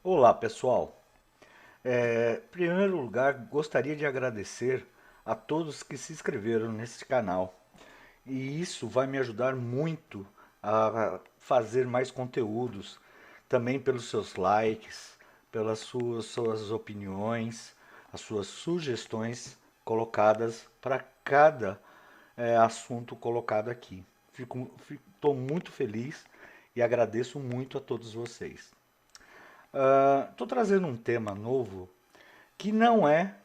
Olá, pessoal. Em primeiro lugar, gostaria de agradecer a todos que se inscreveram nesse canal. E isso vai me ajudar muito a fazer mais conteúdos, também pelos seus likes, pelas suas opiniões, as suas sugestões colocadas para cada assunto colocado aqui. Estou muito feliz e agradeço muito a todos vocês. Estou trazendo um tema novo que não é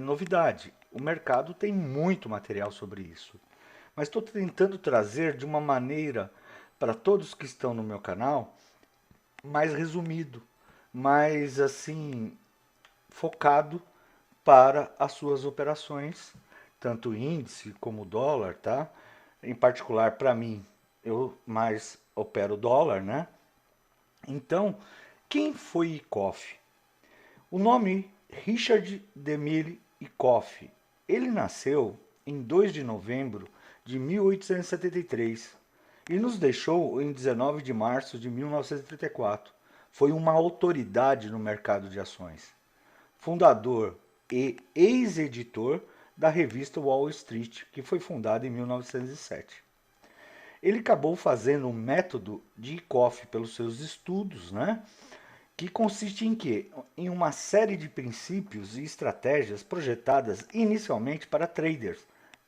novidade. O mercado tem muito material sobre isso. Mas estou tentando trazer de uma maneira para todos que estão no meu canal mais resumido, mais assim focado para as suas operações, tanto índice como dólar, tá? Em particular para mim, eu mais opero dólar, né? Então, quem foi Ikoff? O nome Richard Demille Ikoff. Ele nasceu em 2 de novembro de 1873 e nos deixou em 19 de março de 1934. Foi uma autoridade no mercado de ações. Fundador e ex-editor da revista Wall Street, que foi fundada em 1907. Ele acabou fazendo um método de Ikoff pelos seus estudos, né? Que consiste em quê? Em uma série de princípios e estratégias projetadas inicialmente para traders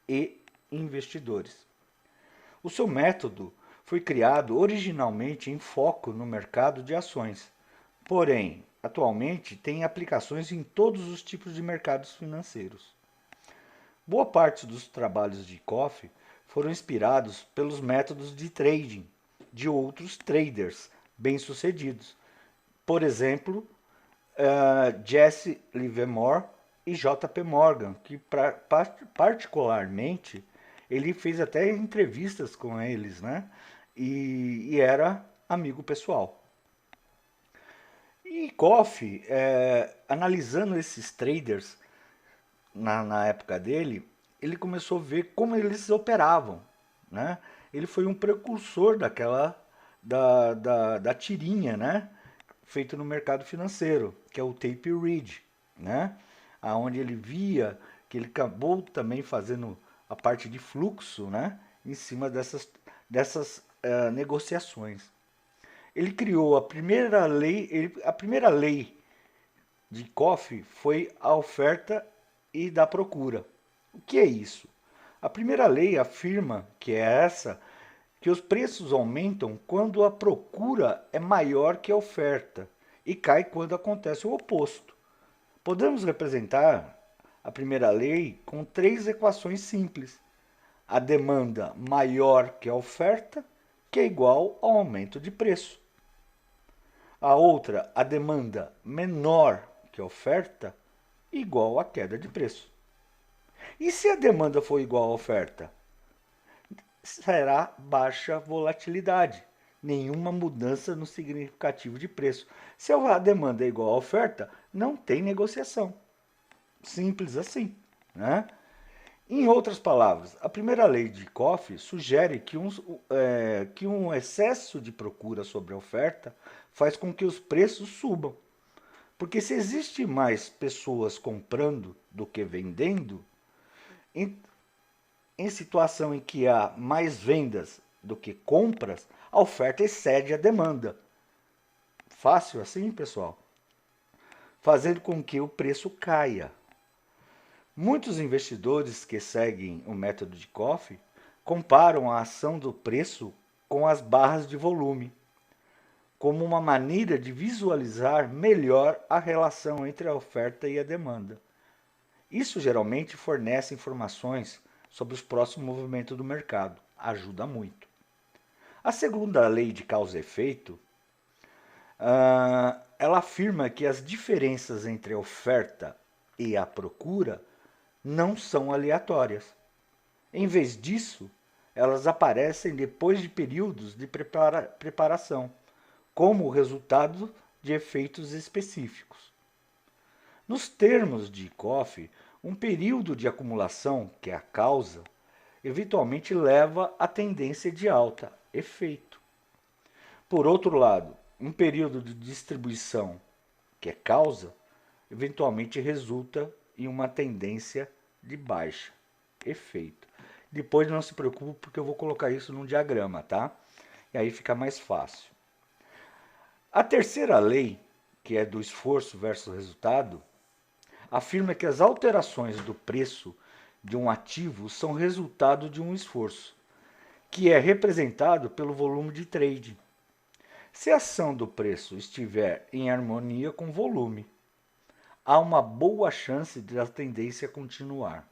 e investidores. O seu método foi criado originalmente em foco no mercado de ações, porém, atualmente tem aplicações em todos os tipos de mercados financeiros. Boa parte dos trabalhos de Coffee foram inspirados pelos métodos de trading de outros traders bem-sucedidos, por exemplo, Jesse Livermore e J.P. Morgan, que particularmente ele fez até entrevistas com eles, né? E era amigo pessoal. E Koff, analisando esses traders na época dele, ele começou a ver como eles operavam, né? Ele foi um precursor da tirinha, né? Feito no mercado financeiro, que é o tape read, né? Aonde ele via que ele acabou também fazendo a parte de fluxo, né? Em cima dessas negociações. Ele criou a primeira lei de Koff foi a oferta e da procura. O que é isso? A primeira lei afirma que é essa que os preços aumentam quando a procura é maior que a oferta e cai quando acontece o oposto. Podemos representar a primeira lei com três equações simples. A demanda maior que a oferta, que é igual ao aumento de preço. A outra, a demanda menor que a oferta, igual à queda de preço. E se a demanda for igual à oferta? Será baixa volatilidade, nenhuma mudança no significativo de preço. Se a demanda é igual à oferta, não tem negociação. Simples assim, né? Em outras palavras, a primeira lei de Koff sugere que um excesso de procura sobre a oferta faz com que os preços subam. Porque se existe mais pessoas comprando do que vendendo, em, em situação em que há mais vendas do que compras, a oferta excede a demanda. Fácil assim, pessoal? Fazendo com que o preço caia. Muitos investidores que seguem o método de Koff comparam a ação do preço com as barras de volume, como uma maneira de visualizar melhor a relação entre a oferta e a demanda. Isso geralmente fornece informações sobre os próximos movimentos do mercado. Ajuda muito. A segunda lei de causa e efeito, ela afirma que as diferenças entre a oferta e a procura não são aleatórias. Em vez disso, elas aparecem depois de períodos de preparação, como resultado de efeitos específicos. Nos termos de Koff, um período de acumulação, que é a causa, eventualmente leva à tendência de alta, efeito. Por outro lado, um período de distribuição, que é causa, eventualmente resulta em uma tendência de baixa, efeito. Depois não se preocupe porque eu vou colocar isso num diagrama, tá? E aí fica mais fácil. A terceira lei, que é do esforço versus resultado, afirma que as alterações do preço de um ativo são resultado de um esforço, que é representado pelo volume de trade. Se a ação do preço estiver em harmonia com o volume, há uma boa chance de a tendência continuar.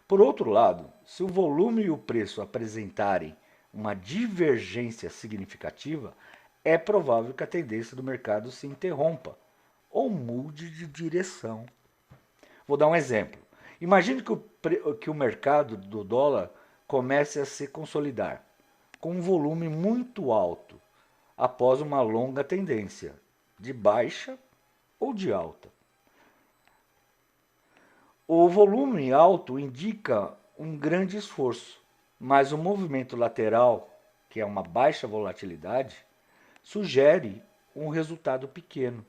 Por outro lado, se o volume e o preço apresentarem uma divergência significativa, é provável que a tendência do mercado se interrompa ou mude de direção. Vou dar um exemplo. Imagine que o mercado do dólar comece a se consolidar com um volume muito alto após uma longa tendência de baixa ou de alta. O volume alto indica um grande esforço, mas o movimento lateral, que é uma baixa volatilidade, sugere um resultado pequeno.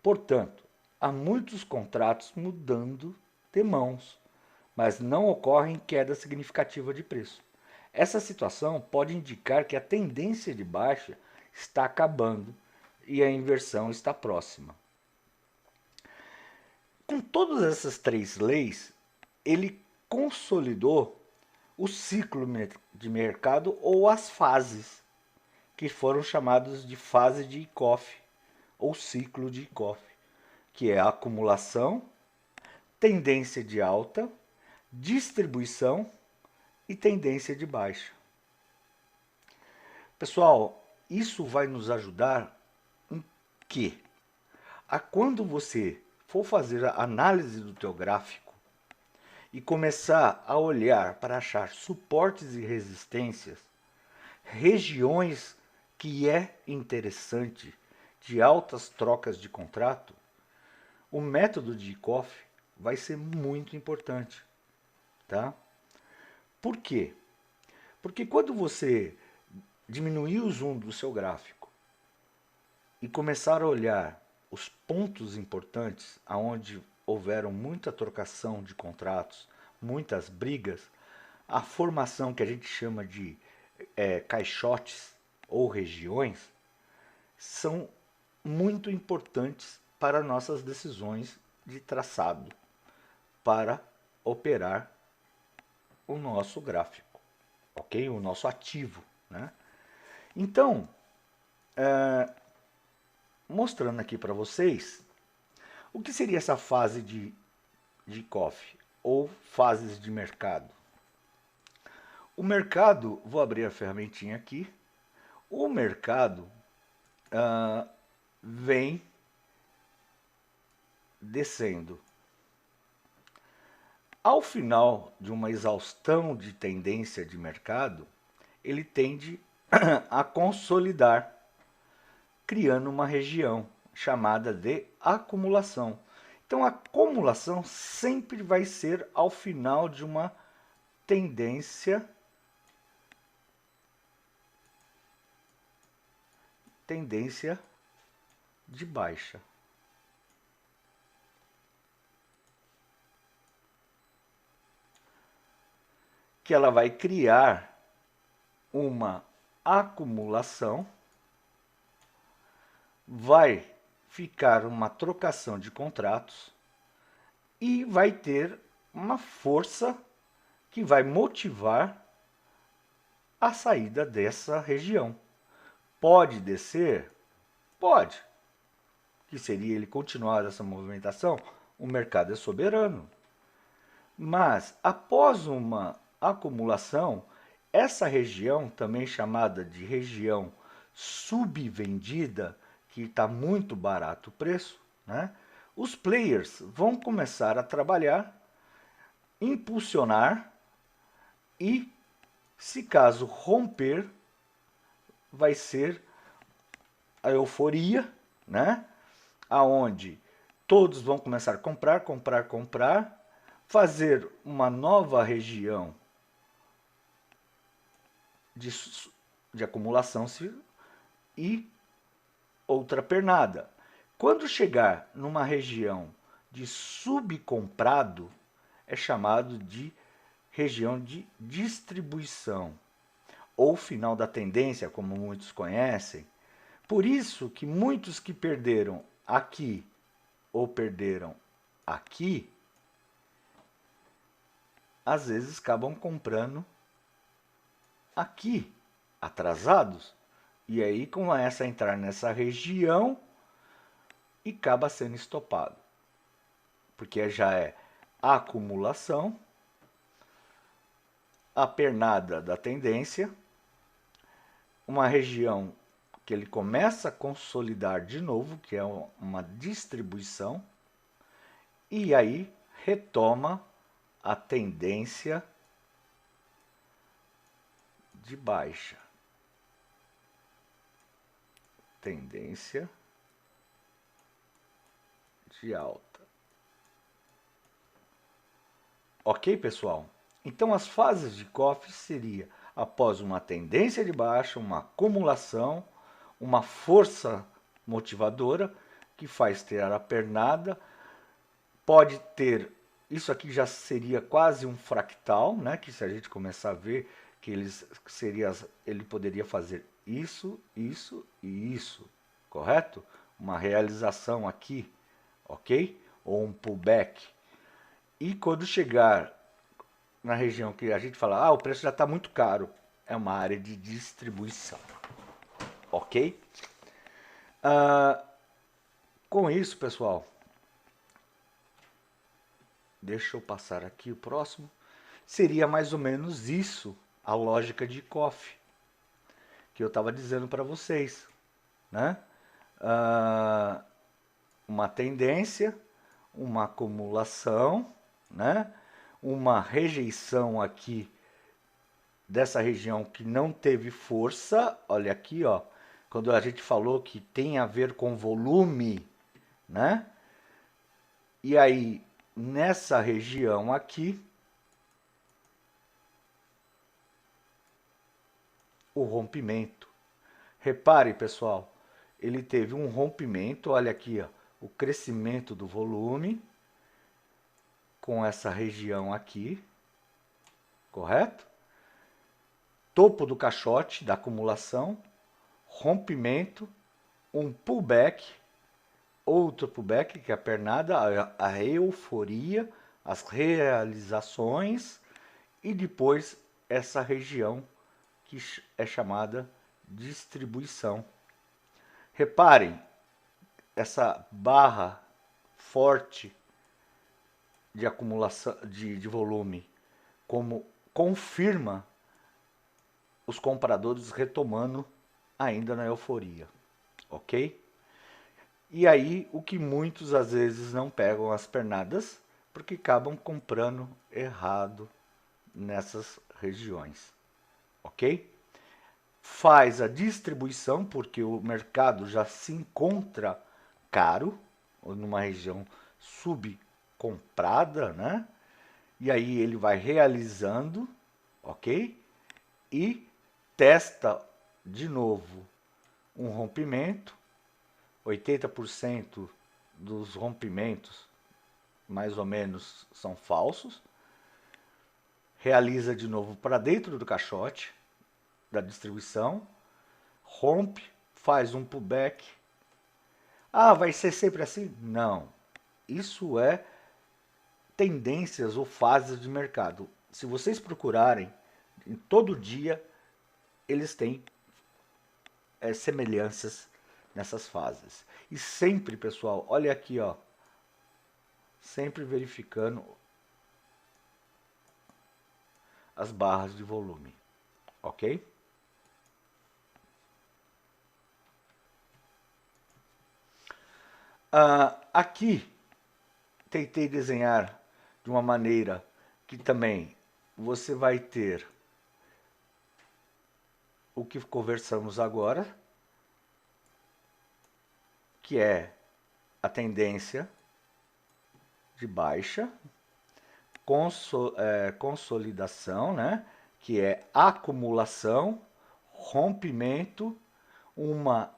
Portanto, há muitos contratos mudando de mãos, mas não ocorre queda significativa de preço. Essa situação pode indicar que a tendência de baixa está acabando e a inversão está próxima. Com todas essas três leis, ele consolidou o ciclo de mercado ou as fases, que foram chamadas de fase de Eickhoff, ou ciclo de Eickhoff, que é a acumulação, tendência de alta, distribuição e tendência de baixa. Pessoal, isso vai nos ajudar em quê? A quando você for fazer a análise do teu gráfico e começar a olhar para achar suportes e resistências, regiões que é interessante de altas trocas de contrato, o método de Eickhoff vai ser muito importante, tá? Por quê? Porque quando você diminuir o zoom do seu gráfico e começar a olhar os pontos importantes aonde houveram muita trocação de contratos, muitas brigas, a formação que a gente chama de caixotes ou regiões, são muito importantes para nossas decisões de traçado, para operar o nosso gráfico, ok? O nosso ativo, né? Então, mostrando aqui para vocês o que seria essa fase de Eickhoff ou fases de mercado. O mercado, vou abrir a ferramentinha aqui, o mercado vem descendo. Ao final de uma exaustão de tendência de mercado, ele tende a consolidar, criando uma região chamada de acumulação. Então, a acumulação sempre vai ser ao final de uma tendência de baixa. Que ela vai criar uma acumulação, vai ficar uma trocação de contratos e vai ter uma força que vai motivar a saída dessa região. Pode descer? Pode. Que seria ele continuar essa movimentação? O mercado é soberano. Mas após uma acumulação, essa região, também chamada de região subvendida, que está muito barato o preço, né? Os players vão começar a trabalhar, impulsionar e, se caso romper, vai ser a euforia, né? Aonde todos vão começar a comprar, comprar, comprar, fazer uma nova região de acumulação e outra pernada. Quando chegar numa região de subcomprado, é chamado de região de distribuição, ou final da tendência, como muitos conhecem. Por isso que muitos que perderam aqui ou perderam aqui, às vezes acabam comprando aqui, atrasados, e aí começa a entrar nessa região e acaba sendo estopado, porque já é a acumulação, a pernada da tendência, uma região que ele começa a consolidar de novo, que é uma distribuição, e aí retoma a tendência de baixa. Tendência de alta. Ok, pessoal? Então as fases de Coffey seria após uma tendência de baixa, uma acumulação, uma força motivadora que faz ter a pernada, pode ter, isso aqui já seria quase um fractal, né? Que se a gente começar a ver que ele poderia fazer isso, isso e isso, correto? Uma realização aqui, ok? Ou um pullback. E quando chegar na região que a gente fala, o preço já está muito caro, é uma área de distribuição, ok? Com isso, pessoal, deixa eu passar aqui o próximo. Seria mais ou menos isso a lógica de Coffey que eu estava dizendo para vocês, né? Uma tendência, uma acumulação, né? Uma rejeição aqui dessa região que não teve força. Olha aqui, ó, quando a gente falou que tem a ver com volume, né? E aí, nessa região aqui, o rompimento. Repare, pessoal, ele teve um rompimento, olha aqui, ó, o crescimento do volume com essa região aqui, correto? Topo do caixote da acumulação, rompimento, um pullback, outro pullback, que é a pernada, a euforia, as realizações, e depois essa região que é chamada distribuição. Reparem, essa barra forte de acumulação de volume, como confirma os compradores retomando ainda na euforia, ok? E aí, o que muitos às vezes não pegam as pernadas, porque acabam comprando errado nessas regiões, ok? Faz a distribuição, porque o mercado já se encontra caro, ou numa região subcomprada, né? E aí ele vai realizando, ok? E testa de novo um rompimento. 80% dos rompimentos, mais ou menos, são falsos. Realiza de novo para dentro do caixote da distribuição, rompe, faz um pullback. Vai ser sempre assim? Não. Isso é tendências ou fases de mercado. Se vocês procurarem, em todo dia, eles têm semelhanças nessas fases. E sempre, pessoal, olha aqui, ó, sempre verificando as barras de volume, ok? Aqui, tentei desenhar de uma maneira que também você vai ter o que conversamos agora, que é a tendência de baixa, consolidação, né? Que é acumulação, rompimento, uma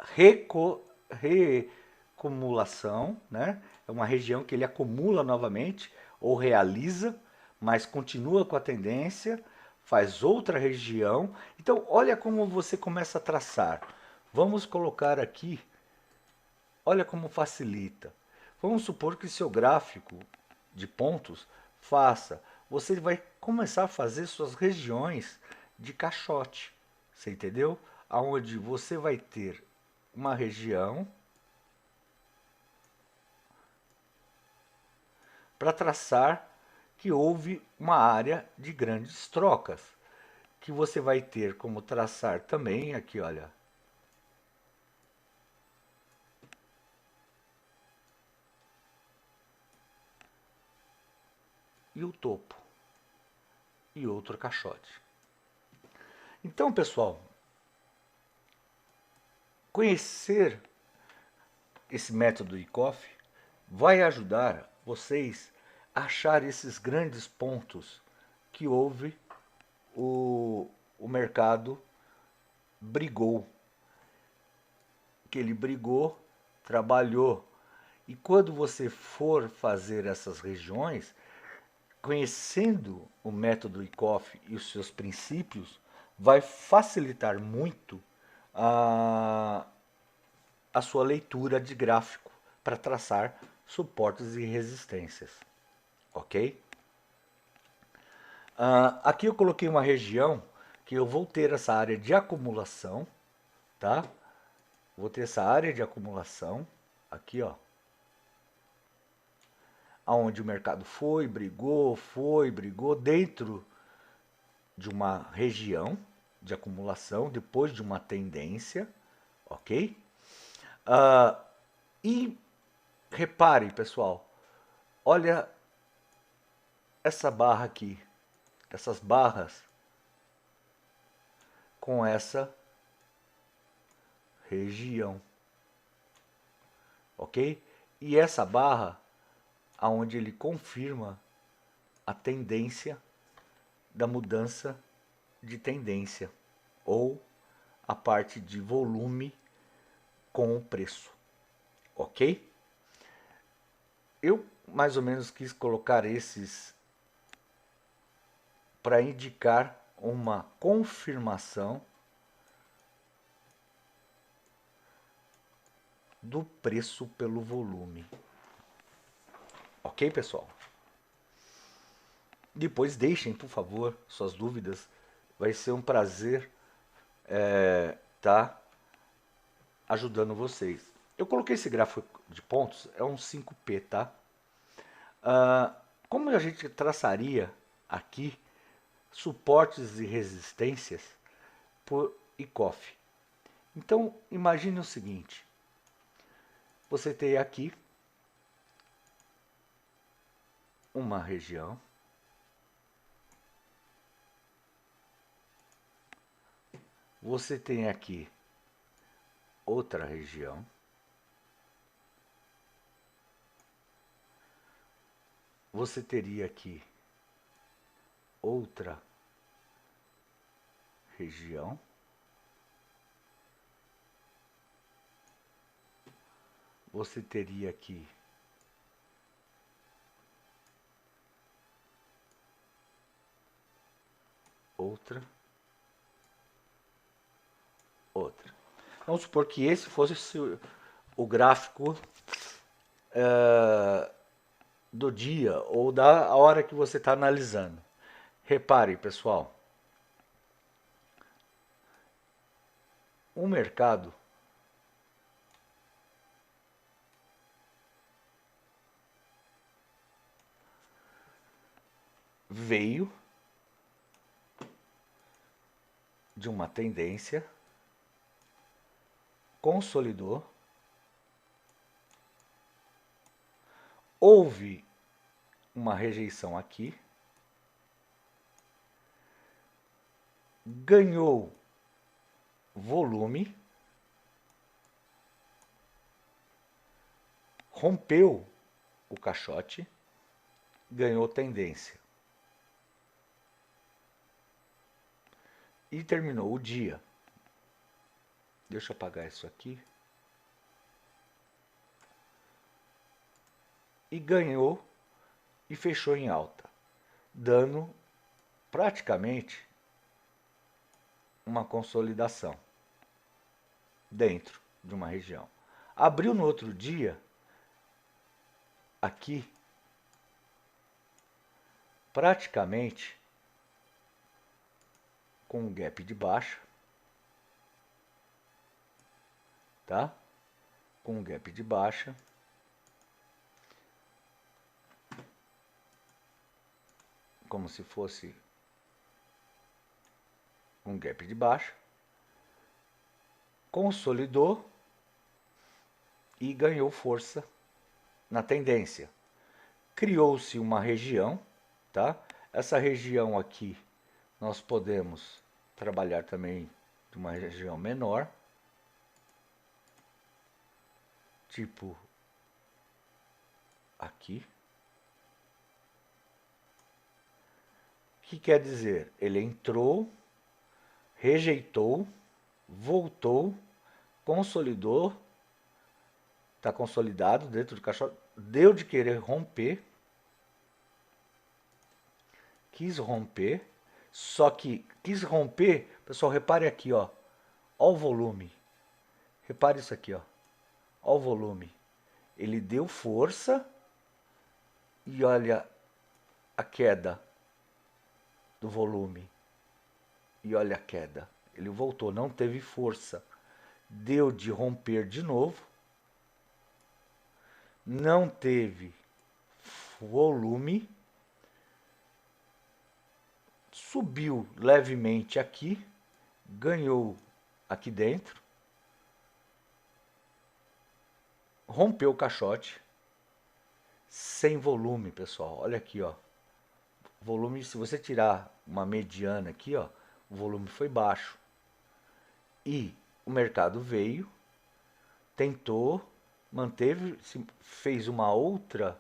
acumulação, né? É uma região que ele acumula novamente ou realiza, mas continua com a tendência, faz outra região. Então, olha como você começa a traçar. Vamos colocar aqui, olha como facilita. Vamos supor que seu gráfico de pontos faça, você vai começar a fazer suas regiões de caixote, você entendeu? Aonde você vai ter uma região para traçar que houve uma área de grandes trocas, que você vai ter como traçar também aqui, olha, e o topo e outro caixote. Então, pessoal, conhecer esse método ICOF vai ajudar vocês a achar esses grandes pontos que houve o mercado brigou, que ele brigou, trabalhou. E quando você for fazer essas regiões, conhecendo o método ICOF e os seus princípios, vai facilitar muito a sua leitura de gráfico para traçar suportes e resistências, ok? Aqui eu coloquei uma região que eu vou ter essa área de acumulação, tá? Vou ter essa área de acumulação aqui, ó, aonde o mercado foi, brigou dentro de uma região de acumulação, depois de uma tendência, ok? E repare, pessoal, olha essa barra aqui, essas barras com essa região, ok? E essa barra, aonde ele confirma a tendência da mudança de tendência, ou a parte de volume com o preço, ok? Eu mais ou menos quis colocar esses para indicar uma confirmação do preço pelo volume. Ok, pessoal? Depois deixem, por favor, suas dúvidas. Vai ser um prazer tá ajudando vocês. Eu coloquei esse gráfico de pontos, é um 5P, tá? Como a gente traçaria aqui suportes e resistências por ICOF? Então, imagine o seguinte. Você tem aqui uma região, você tem aqui outra região, você teria aqui outra região, você teria aqui outra. Vamos supor que esse fosse o gráfico do dia ou da hora que você está analisando. Repare, pessoal, o mercado veio de uma tendência, consolidou, houve uma rejeição aqui, ganhou volume, rompeu o caixote, ganhou tendência e terminou o dia. Deixa eu apagar isso aqui. e ganhou e fechou em alta, dando praticamente uma consolidação dentro de uma região. Abriu no outro dia, aqui, praticamente com um gap de baixa, tá? Com um gap de baixa, como se fosse um gap de baixa, consolidou e ganhou força na tendência. Criou-se uma região, tá? Essa região aqui nós podemos trabalhar também de uma região menor, tipo aqui. O que quer dizer? Ele entrou, rejeitou, voltou, consolidou, está consolidado dentro do caixote, deu de querer romper, quis romper, só que quis romper, pessoal, repare aqui, ó o volume, repare isso aqui, ó o volume, ele deu força e olha a queda do volume, e olha a queda, ele voltou, não teve força, deu de romper de novo, não teve volume, subiu levemente aqui, ganhou aqui dentro, rompeu o caixote, sem volume, pessoal. Olha aqui, ó. Volume, se você tirar uma mediana aqui, ó, o volume foi baixo. E o mercado veio, tentou, manteve, fez uma outra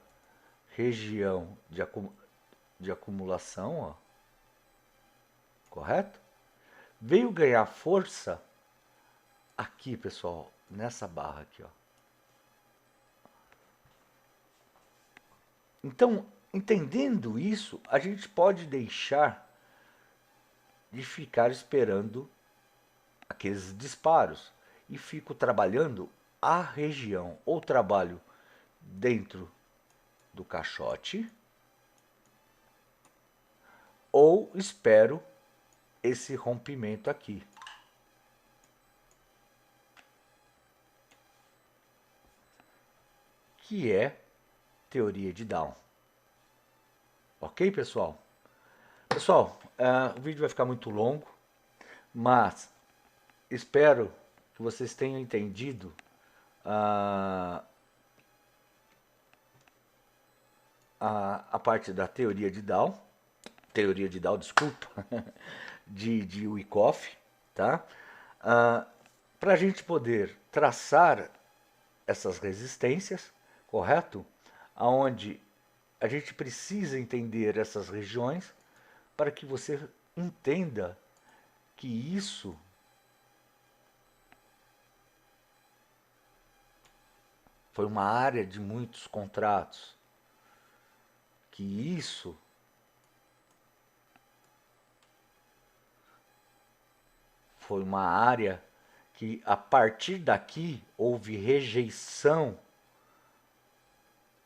região de acumulação, ó. Correto? Veio ganhar força aqui, pessoal, nessa barra aqui, ó. Então, entendendo isso, a gente pode deixar de ficar esperando aqueles disparos e fico trabalhando a região, ou trabalho dentro do caixote, ou espero esse rompimento aqui. Que é teoria de Down. Ok, pessoal? Pessoal, o vídeo vai ficar muito longo, mas espero que vocês tenham entendido a parte da teoria de Down, desculpa, de Wyckoff, tá? Para a gente poder traçar essas resistências, correto? Aonde a gente precisa entender essas regiões para que você entenda que isso foi uma área de muitos contratos, que isso foi uma área que a partir daqui houve rejeição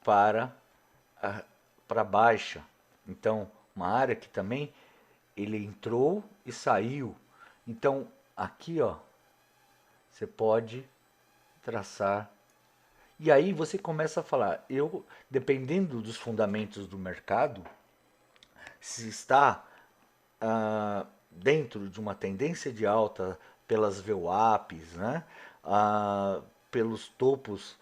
para baixa. Então, uma área que também ele entrou e saiu. Então, aqui, ó, você pode traçar. E aí você começa a falar, dependendo dos fundamentos do mercado, se está dentro de uma tendência de alta pelas VWAPs, né? Pelos topos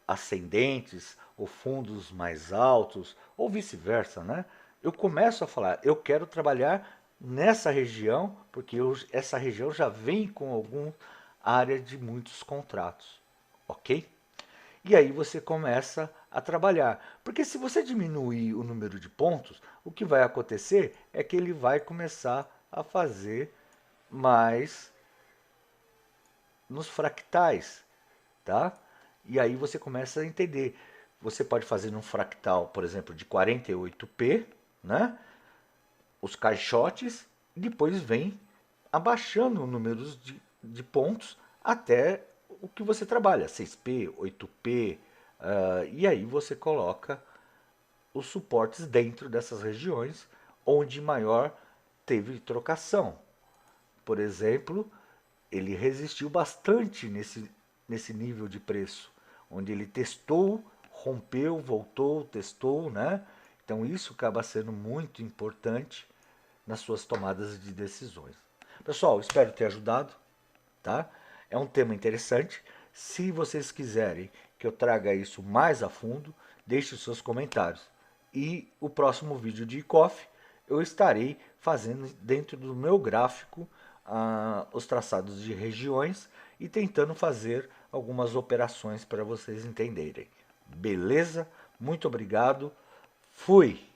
ascendentes ou fundos mais altos, ou vice-versa, né? Eu começo a falar, eu quero trabalhar nessa região, porque essa região já vem com alguma área de muitos contratos, ok? E aí você começa a trabalhar. Porque se você diminuir o número de pontos, o que vai acontecer é que ele vai começar a fazer mais nos fractais, tá? E aí você começa a entender. você pode fazer num fractal, por exemplo, de 48p, né? Os caixotes, e depois vem abaixando o número de pontos até o que você trabalha, 6p, 8p, e aí você coloca os suportes dentro dessas regiões onde maior teve trocação. Por exemplo, ele resistiu bastante nesse nível de preço, onde ele testou, rompeu, voltou, testou, né? Então isso acaba sendo muito importante nas suas tomadas de decisões. Pessoal, espero ter ajudado, tá? É um tema interessante. Se vocês quiserem que eu traga isso mais a fundo, deixe os seus comentários. E o próximo vídeo de e-coffee eu estarei fazendo dentro do meu gráfico os traçados de regiões e tentando fazer algumas operações para vocês entenderem. Beleza? Muito obrigado. Fui!